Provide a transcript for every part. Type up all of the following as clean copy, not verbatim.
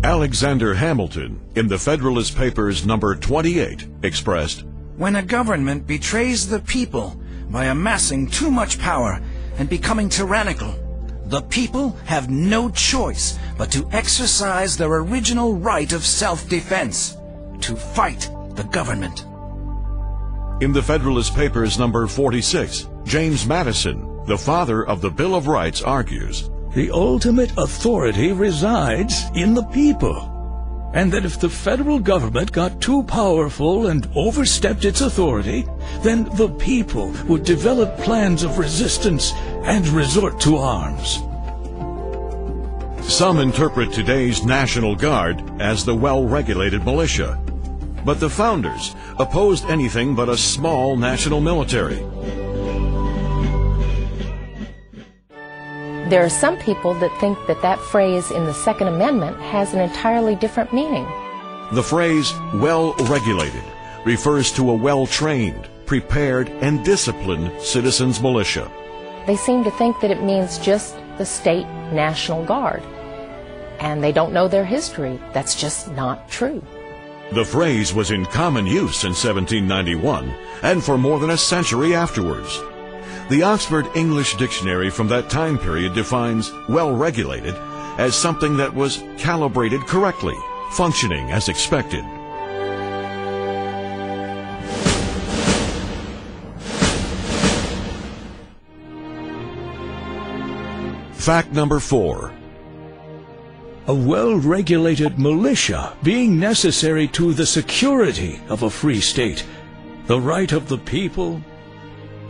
Alexander Hamilton, in the Federalist Papers number 28, expressed, "When a government betrays the people by amassing too much power and becoming tyrannical, the people have no choice but to exercise their original right of self-defense, to fight the government." In the Federalist Papers number 46, James Madison, the father of the Bill of Rights, argues, "The ultimate authority resides in the people, and that if the federal government got too powerful and overstepped its authority, then the people would develop plans of resistance and resort to arms." Some interpret today's National Guard as the well-regulated militia, but the founders opposed anything but a small national military. There are some people that think that that phrase in the Second Amendment has an entirely different meaning. The phrase well-regulated refers to a well-trained, prepared, and disciplined citizens' militia. They seem to think that it means just the state National Guard, and they don't know their history. That's just not true. The phrase was in common use in 1791 and for more than a century afterwards. The Oxford English Dictionary from that time period defines well-regulated as something that was calibrated correctly, functioning as expected. Fact number 4. A well-regulated militia being necessary to the security of a free state, the right of the people.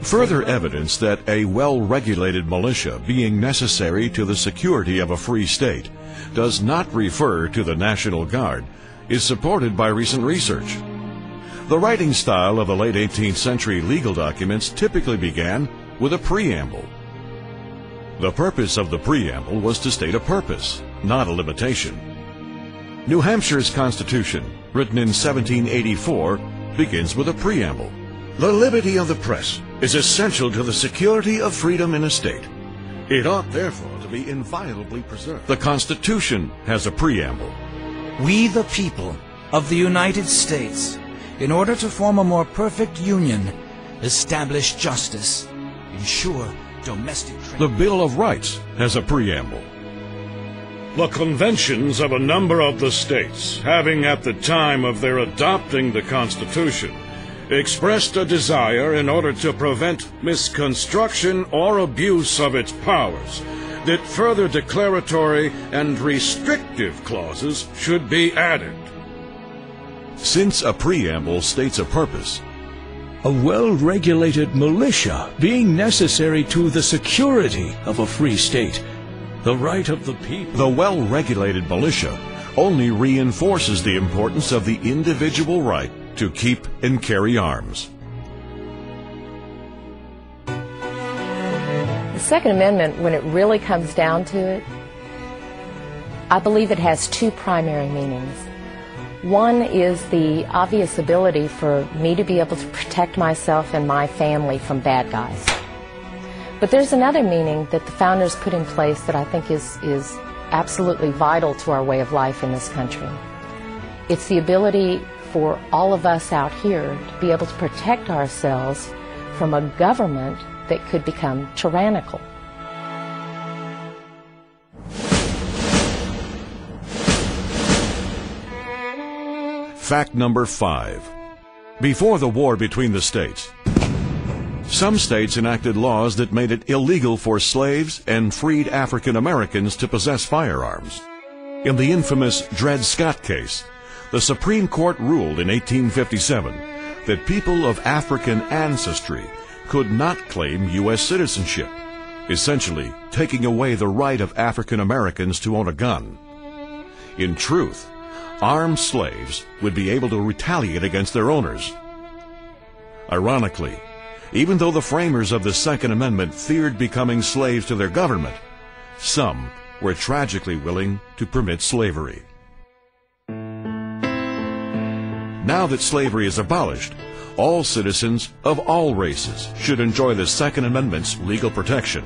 Further evidence that a well-regulated militia being necessary to the security of a free state does not refer to the National Guard is supported by recent research. The writing style of the late 18th century legal documents typically began with a preamble. The purpose of the preamble was to state a purpose, not a limitation. New Hampshire's Constitution, written in 1784, begins with a preamble. "The liberty of the press is essential to the security of freedom in a state. It ought therefore to be inviolably preserved." The Constitution has a preamble. "We, the people of the United States, in order to form a more perfect union, establish justice, ensure domestic trade." The Bill of Rights has a preamble. "The conventions of a number of the states, having at the time of their adopting the Constitution, expressed a desire in order to prevent misconstruction or abuse of its powers, that further declaratory and restrictive clauses should be added." Since a preamble states a purpose, A well-regulated militia being necessary to the security of a free state, the right of the people. the well-regulated militia only reinforces the importance of the individual right to keep and carry arms. The Second Amendment, when it really comes down to it, I believe it has two primary meanings. One is the obvious ability for me to be able to protect myself and my family from bad guys. But there's another meaning that the founders put in place that I think is absolutely vital to our way of life in this country. It's the ability for all of us out here to be able to protect ourselves from a government that could become tyrannical. Fact number 5. Before the war between the states, some states enacted laws that made it illegal for slaves and freed African Americans to possess firearms. In the infamous Dred Scott case, the Supreme Court ruled in 1857 that people of African ancestry could not claim U.S. citizenship, essentially taking away the right of African Americans to own a gun. In truth, armed slaves would be able to retaliate against their owners. Ironically, even though the framers of the Second Amendment feared becoming slaves to their government, some were tragically willing to permit slavery. Now that slavery is abolished, all citizens of all races should enjoy the Second Amendment's legal protection.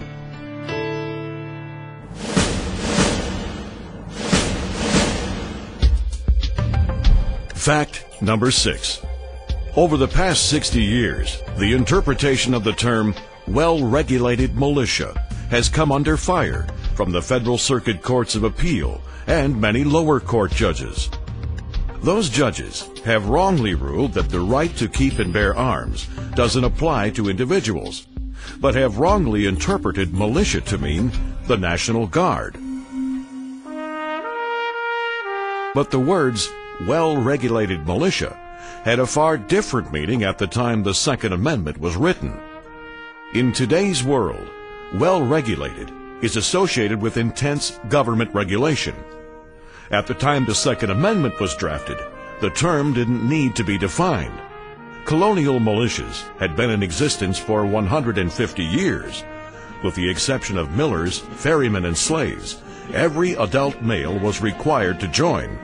Fact number 6. Over the past 60 years, the interpretation of the term well-regulated militia has come under fire from the Federal Circuit Courts of Appeal and many lower court judges. Those judges have wrongly ruled that the right to keep and bear arms doesn't apply to individuals, but have wrongly interpreted militia to mean the National Guard. But the words well-regulated militia had a far different meaning at the time the Second Amendment was written. In today's world, well-regulated is associated with intense government regulation. At the time the Second Amendment was drafted, the term didn't need to be defined. Colonial militias had been in existence for 150 years. With the exception of millers, ferrymen, and slaves, every adult male was required to join.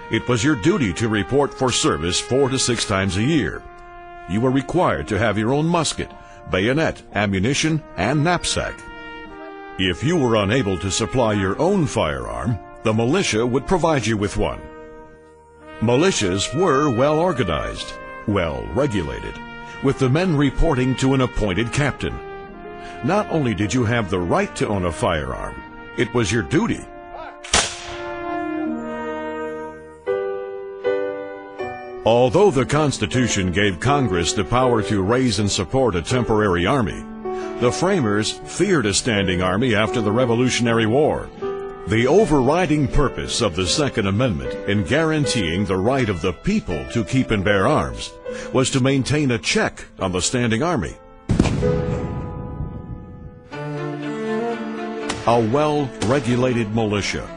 It was your duty to report for service 4 to 6 times a year. You were required to have your own musket, bayonet, ammunition, and knapsack. If you were unable to supply your own firearm, the militia would provide you with one. Militias were well organized, well regulated, with the men reporting to an appointed captain. Not only did you have the right to own a firearm, it was your duty. Although the Constitution gave Congress the power to raise and support a temporary army, the framers feared a standing army after the Revolutionary War. The overriding purpose of the Second Amendment in guaranteeing the right of the people to keep and bear arms was to maintain a check on the standing army. A well-regulated militia